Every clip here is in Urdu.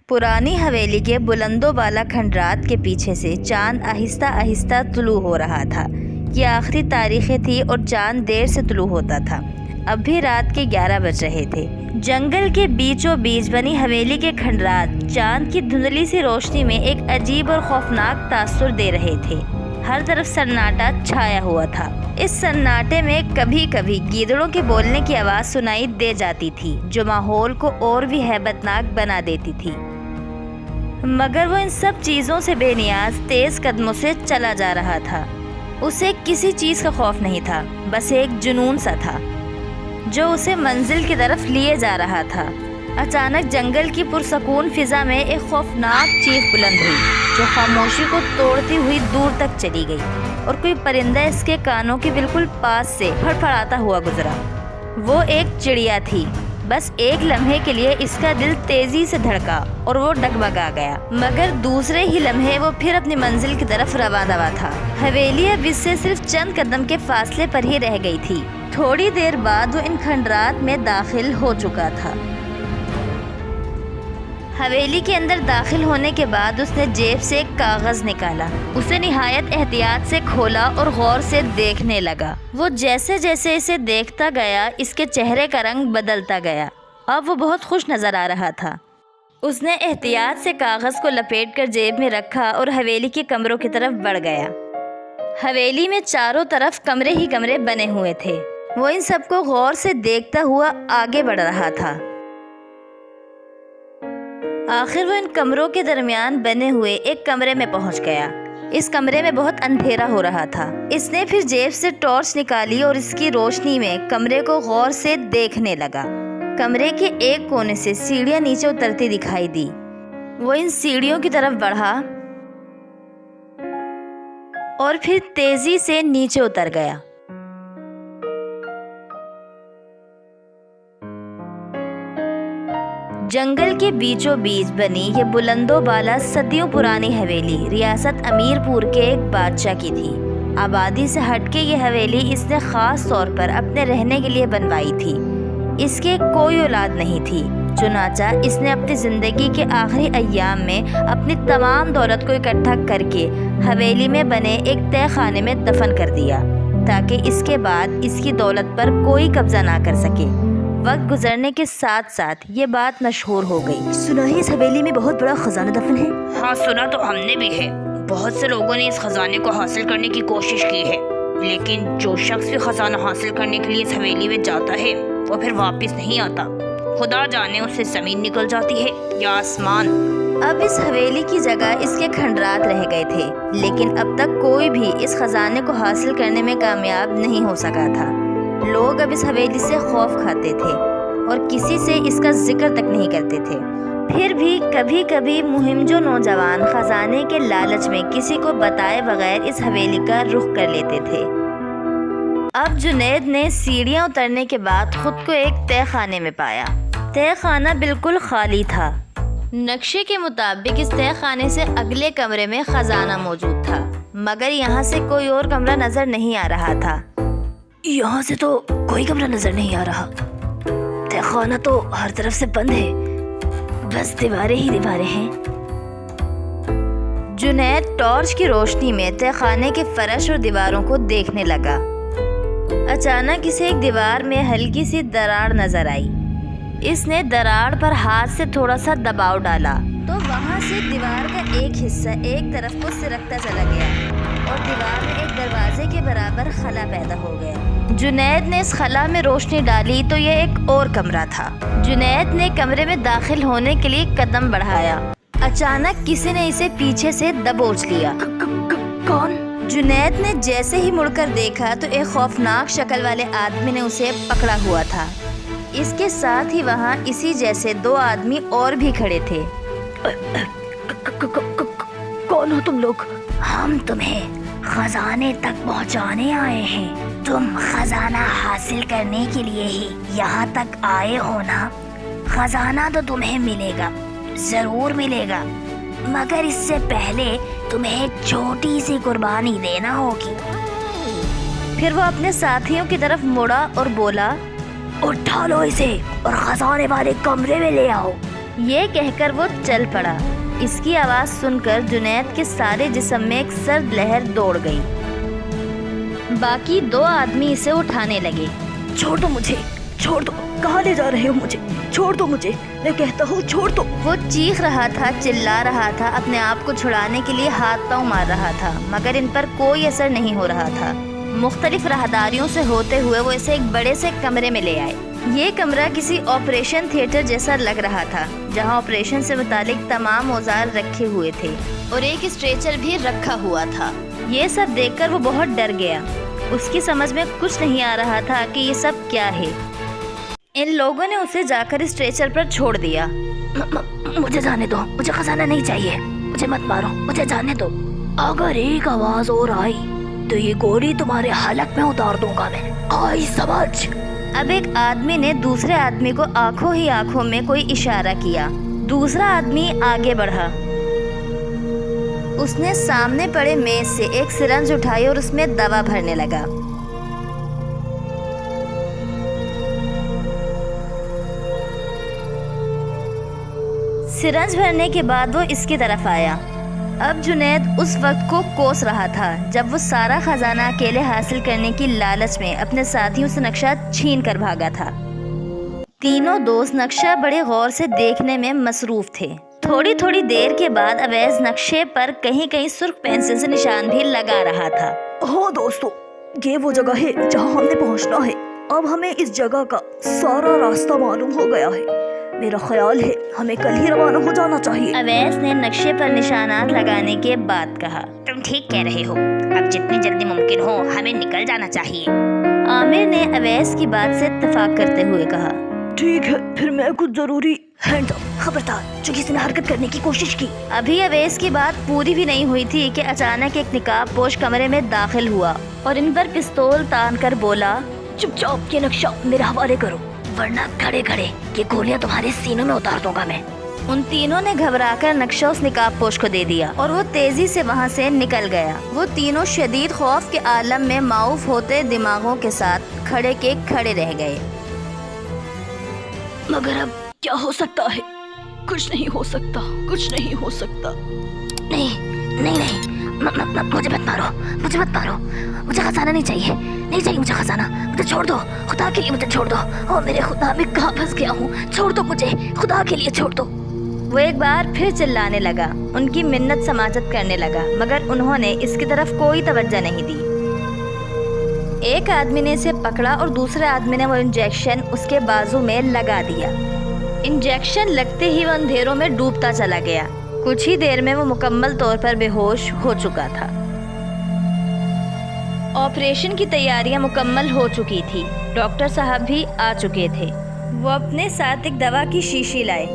پرانی حویلی کے بلند و بالا کھنڈرات کے پیچھے سے چاند آہستہ آہستہ طلوع ہو رہا تھا۔ یہ آخری تاریخیں تھی اور چاند دیر سے طلوع ہوتا تھا۔ اب بھی رات کے 11 بج رہے تھے۔ جنگل کے بیچوں بیچ بنی حویلی کے کھنڈرات چاند کی دھندلی سی روشنی میں ایک عجیب اور خوفناک تاثر دے رہے تھے۔ ہر طرف سناٹا چھایا ہوا تھا۔ اس سناٹے میں کبھی کبھی گیدڑوں کے بولنے کی آواز سنائی دے جاتی تھی جو ماحول کو اور بھی ہیبت ناک بنا دیتی تھی، مگر وہ ان سب چیزوں سے بے نیاز تیز قدموں سے چلا جا رہا تھا۔ اسے کسی چیز کا خوف نہیں تھا، بس ایک جنون سا تھا جو اسے منزل کی طرف لیے جا رہا تھا۔ اچانک جنگل کی پرسکون فضا میں ایک خوفناک چیخ بلند ہوئی جو خاموشی کو توڑتی ہوئی دور تک چلی گئی، اور کوئی پرندہ اس کے کانوں کے بالکل پاس سے پھڑپھڑاتا ہوا گزرا۔ وہ ایک چڑیا تھی۔ بس ایک لمحے کے لیے اس کا دل تیزی سے دھڑکا اور وہ ڈگمگا گیا، مگر دوسرے ہی لمحے وہ پھر اپنی منزل کی طرف رواں دواں تھا۔ حویلی اب اس سے صرف چند قدم کے فاصلے پر ہی رہ گئی تھی۔ تھوڑی دیر بعد وہ ان کھنڈرات میں داخل ہو چکا تھا۔ حویلی کے اندر داخل ہونے کے بعد اس نے جیب سے ایک کاغذ نکالا۔ اسے نہایت احتیاط سے کھولا اور غور سے دیکھنے لگا۔ وہ جیسے جیسے اسے دیکھتا گیا اس کے چہرے کا رنگ بدلتا گیا۔ اب وہ بہت خوش نظر آ رہا تھا۔ اس نے احتیاط سے کاغذ کو لپیٹ کر جیب میں رکھا اور حویلی کے کمروں کی طرف بڑھ گیا۔ حویلی میں چاروں طرف کمرے ہی کمرے بنے ہوئے تھے۔ وہ ان سب کو غور سے دیکھتا ہوا آگے بڑھ رہا تھا۔ آخر وہ ان کمروں کے درمیان بنے ہوئے ایک کمرے میں پہنچ گیا۔ اس کمرے میں بہت اندھیرا ہو رہا تھا۔ اس نے پھر جیب سے ٹارچ نکالی اور اس کی روشنی میں کمرے کو غور سے دیکھنے لگا۔ کمرے کے ایک کونے سے سیڑھیاں نیچے اترتی دکھائی دی۔ وہ ان سیڑھیوں کی طرف بڑھا اور پھر تیزی سے نیچے اتر گیا۔ جنگل کے بیچوں بیچ بنی یہ بلند و بالا صدیوں پرانی حویلی ریاست امیر پور کے ایک بادشاہ کی تھی۔ آبادی سے ہٹ کے یہ حویلی اس نے خاص طور پر اپنے رہنے کے لیے بنوائی تھی۔ اس کے کوئی اولاد نہیں تھی، چنانچہ اس نے اپنی زندگی کے آخری ایام میں اپنی تمام دولت کو اکٹھا کر کے حویلی میں بنے ایک تہہ خانے میں دفن کر دیا تاکہ اس کے بعد اس کی دولت پر کوئی قبضہ نہ کر سکے۔ وقت گزرنے کے ساتھ ساتھ یہ بات مشہور ہو گئی۔ سنا ہے اس حویلی میں بہت بڑا خزانہ دفن ہے؟ ہاں سنا تو ہم نے بھی ہے۔ بہت سے لوگوں نے اس خزانے کو حاصل کرنے کی کوشش کی ہے، لیکن جو شخص بھی خزانہ حاصل کرنے کے لیے اس حویلی میں جاتا ہے وہ پھر واپس نہیں آتا۔ خدا جانے اسے زمین نکل جاتی ہے یا آسمان۔ اب اس حویلی کی جگہ اس کے کھنڈرات رہ گئے تھے، لیکن اب تک کوئی بھی اس خزانے کو حاصل کرنے میں کامیاب نہیں ہو سکا تھا۔ لوگ اب اس حویلی سے خوف کھاتے تھے اور کسی سے اس کا ذکر تک نہیں کرتے تھے۔ پھر بھی کبھی کبھی مہم جو نوجوان خزانے کے لالچ میں کسی کو بتائے بغیر اس حویلی کا رخ کر لیتے تھے۔ اب جنید نے سیڑھیاں اترنے کے بعد خود کو ایک تہہ خانے میں پایا۔ تہہ خانہ بالکل خالی تھا۔ نقشے کے مطابق اس تہہ خانے سے اگلے کمرے میں خزانہ موجود تھا، مگر یہاں سے کوئی اور کمرہ نظر نہیں آ رہا تھا۔ یہاں سے تو کوئی کمرہ نظر نہیں آ رہا۔ تہہ خانہ تو ہر طرف سے بند ہے، بس دیواریں ہی دیواریں ہیں۔ جنید ٹارچ کی روشنی میں تہہ خانے کے فرش اور دیواروں کو دیکھنے لگا۔ اچانک اسے ایک دیوار میں ہلکی سی دراڑ نظر آئی۔ اس نے دراڑ پر ہاتھ سے تھوڑا سا دباؤ ڈالا تو وہاں سے دیوار کا ایک حصہ ایک طرف کو سرکتا چلا گیا اور دیوار میں ایک دروازے کے برابر خلا پیدا ہو گیا۔ جنید نے اس خلا میں روشنی ڈالی تو یہ ایک اور کمرہ تھا۔ جنید نے کمرے میں داخل ہونے کے لیے قدم بڑھایا۔ اچانک کسی نے اسے پیچھے سے دبوچ لیا۔ کون؟ جنید نے جیسے ہی مڑ کر دیکھا تو ایک خوفناک شکل والے آدمی نے اسے پکڑا ہوا تھا۔ اس کے ساتھ ہی وہاں اسی جیسے 2 آدمی اور بھی کھڑے تھے۔ کون ہو تم لوگ؟ ہم تمہیں خزانے تک پہنچانے آئے ہیں۔ تم خزانہ حاصل کرنے کے لیے ہی یہاں تک آئے ہو نا؟ خزانہ تو تمہیں ملے گا، ضرور ملے گا، مگر اس سے پہلے تمہیں چھوٹی سی قربانی دینا ہوگی۔ پھر وہ اپنے ساتھیوں کی طرف مڑا اور بولا، اٹھا لو اسے اور خزانے والے کمرے میں لے آؤ۔ یہ کہہ کر وہ چل پڑا۔ اس کی آواز سن کر جنید کے سارے جسم میں ایک سرد لہر دوڑ گئی۔ باقی 2 آدمی اسے اٹھانے لگے۔ چھوڑ دو مجھے، چھوڑ دو، کہاں لے جا رہے ہو مجھے؟ چھوڑ دو مجھے، میں کہتا ہوں چھوڑ دو۔ وہ چیخ رہا تھا، چلا رہا تھا، اپنے آپ کو چھڑانے کے لیے ہاتھ پاؤں مار رہا تھا، مگر ان پر کوئی اثر نہیں ہو رہا تھا۔ مختلف راہداریوں سے ہوتے ہوئے وہ اسے ایک بڑے سے کمرے میں لے آئے۔ یہ کمرہ کسی آپریشن تھیٹر جیسا لگ رہا تھا، جہاں آپریشن سے متعلق تمام اوزار رکھے ہوئے تھے اور ایک اسٹریچر بھی رکھا ہوا تھا۔ یہ سب دیکھ کر وہ بہت ڈر گیا۔ اس کی سمجھ میں کچھ نہیں آ رہا تھا کہ یہ سب کیا ہے۔ ان لوگوں نے اسے جا کر اسٹریچر پر چھوڑ دیا۔ مجھے جانے دو، مجھے خزانہ نہیں چاہیے، مجھے مت مارو، مجھے جانے دو۔ اگر ایک آواز اور آئی تو یہ گولی تمہارے حلق میں اتار دوں گا میں، آئی سمجھ؟ اب ایک آدمی نے دوسرے آدمی کو آنکھوں ہی آنکھوں میں کوئی اشارہ کیا۔ دوسرا آدمی آگے بڑھا۔ اس نے سامنے پڑے میز سے ایک سرنج اٹھائی اور اس میں دوا بھرنے لگا۔ سرنج بھرنے کے بعد وہ اس کی طرف آیا۔ اب جنید اس وقت کو کوس رہا تھا جب وہ سارا خزانہ اکیلے حاصل کرنے کی لالچ میں اپنے ساتھیوں سے نقشہ چھین کر بھاگا تھا۔ تینوں دوست نقشہ بڑے غور سے دیکھنے میں مصروف تھے۔ تھوڑی تھوڑی دیر کے بعد اویس نقشے پر کہیں کہیں سرخ پینسل سے نشان بھی لگا رہا تھا۔ ہاں دوستو، یہ وہ جگہ ہے جہاں ہم نے پہنچنا ہے۔ اب ہمیں اس جگہ کا سارا راستہ معلوم ہو گیا ہے۔ میرا خیال ہے ہمیں کل ہی روانہ ہو جانا چاہیے۔ اویس نے نقشے پر نشانات لگانے کے بعد کہا۔ تم ٹھیک کہہ رہے ہو، اب جتنی جلدی ممکن ہو ہمیں نکل جانا چاہیے۔ عامر نے اویس کی بات سے اتفاق کرتے ہوئے کہا۔ ٹھیک ہے، پھر میں کچھ ضروری ہینڈ خبردار جو کسی نے حرکت کرنے کی کوشش کی۔ ابھی اویس کی بات پوری بھی نہیں ہوئی تھی کہ اچانک ایک نقاب پوش کمرے میں داخل ہوا اور ان پر پستول تان کر بولا، چپ چاپ یہ نقشہ میرے حوالے کرو، ورنہ کھڑے کھڑے یہ گولیاں تمہارے سینوں میں اتار دوں گا میں۔ ان تینوں نے گھبرا کر نقشہ اس نقاب پوش کو دے دیا اور وہ تیزی سے وہاں سے نکل گیا۔ وہ تینوں شدید خوف کے عالم میں معوف ہوتے دماغوں کے ساتھ کھڑے کے کھڑے رہ گئے۔ مگر اب کیا ہو سکتا ہے؟ کچھ نہیں ہو سکتا، کچھ نہیں ہو سکتا۔ نہیں نہیں نہیں، مجھے مت مارو، مجھے مت مارو، مجھے خزانہ نہیں چاہیے، نہیں چاہیے مجھے خزانہ، مجھے چھوڑ دو، خدا کے لیے مجھے چھوڑ دو۔ او میرے خدا، میں کہاں پھنس گیا ہوں، چھوڑ دو مجھے، خدا کے لیے چھوڑ دو۔ وہ ایک بار پھر چلانے لگا، ان کی منت سماجت کرنے لگا، مگر انہوں نے اس کی طرف کوئی توجہ نہیں دی۔ ایک آدمی نے اسے پکڑا اور دوسرے آدمی نے وہ انجیکشن اس کے بازو میں لگا دیا۔ انجیکشن لگتے ہی وہ اندھیروں میں ڈوبتا چلا گیا۔ کچھ ہی دیر میں وہ مکمل طور پر بے ہوش ہو چکا تھا۔ آپریشن کی تیاریاں مکمل ہو چکی تھی، ڈاکٹر صاحب بھی آ چکے تھے۔ وہ اپنے ساتھ ایک دوا کی شیشی لائے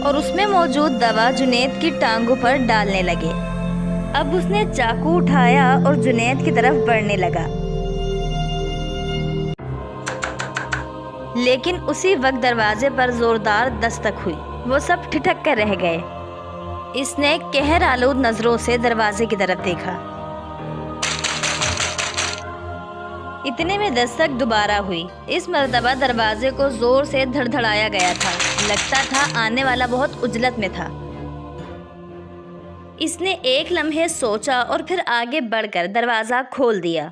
اور اس میں موجود دوا جنید کی ٹانگوں پر ڈالنے لگے۔ اب اس نے چاقو اٹھایا اور جنید کی طرف بڑھنے لگا، لیکن اسی وقت دروازے پر زوردار دستک ہوئی۔ وہ سب ٹھٹک کر رہ گئے۔ اس نے قہر آلود نظروں سے دروازے کی طرف دیکھا۔ اتنے میں دستک دوبارہ ہوئی۔ اس مرتبہ دروازے کو زور سے دھڑدھڑایا گیا تھا، لگتا تھا آنے والا بہت عجلت میں تھا۔ اس نے ایک لمحے سوچا اور پھر آگے بڑھ کر دروازہ کھول دیا۔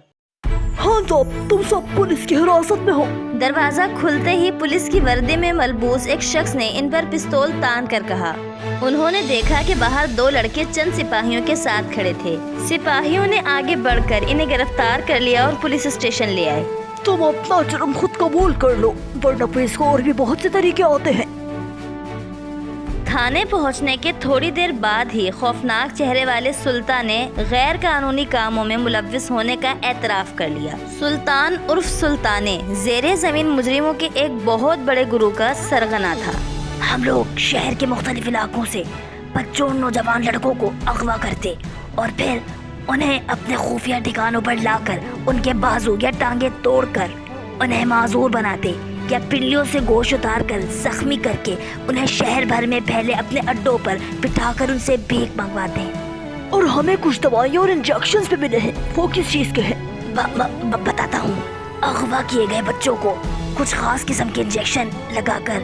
ہاں صاحب، تم سب پولیس کی حراست میں ہو۔ دروازہ کھلتے ہی پولیس کی وردی میں ملبوس ایک شخص نے ان پر پستول تان کر کہا۔ انہوں نے دیکھا کہ باہر 2 لڑکے چند سپاہیوں کے ساتھ کھڑے تھے۔ سپاہیوں نے آگے بڑھ کر انہیں گرفتار کر لیا اور پولیس اسٹیشن لے آئے۔ تم اپنا جرم خود قبول کر لو، ورنہ پولیس کو اور بھی بہت سے طریقے آتے ہیں۔ تھانے پہنچنے کے تھوڑی دیر بعد ہی خوفناک چہرے والے سلطان نے غیر قانونی کاموں میں ملوث ہونے کا اعتراف کر لیا۔ سلطان عرف سلطانے زیر زمین مجرموں کے ایک بہت بڑے گروہ کا سرغنہ تھا۔ ہم لوگ شہر کے مختلف علاقوں سے بچوں اور نوجوان لڑکوں کو اغوا کرتے اور پھر انہیں اپنے خفیہ ٹھکانوں پر لا کر ان کے بازو یا ٹانگیں توڑ کر انہیں معذور بناتے یا پنڈلیوں سے گوشت اتار کر زخمی کر کے انہیں شہر بھر میں پھیلے اپنے اڈوں پر بٹھا کر ان سے بھیک منگواتے ہیں۔ اور ہمیں کچھ دوائیاں اور انجیکشنز بھی ملے ہیں، وہ کس چیز کے ہیں؟ بتاتا ہوں۔ اغوا کیے گئے بچوں کو کچھ خاص قسم کے انجیکشن لگا کر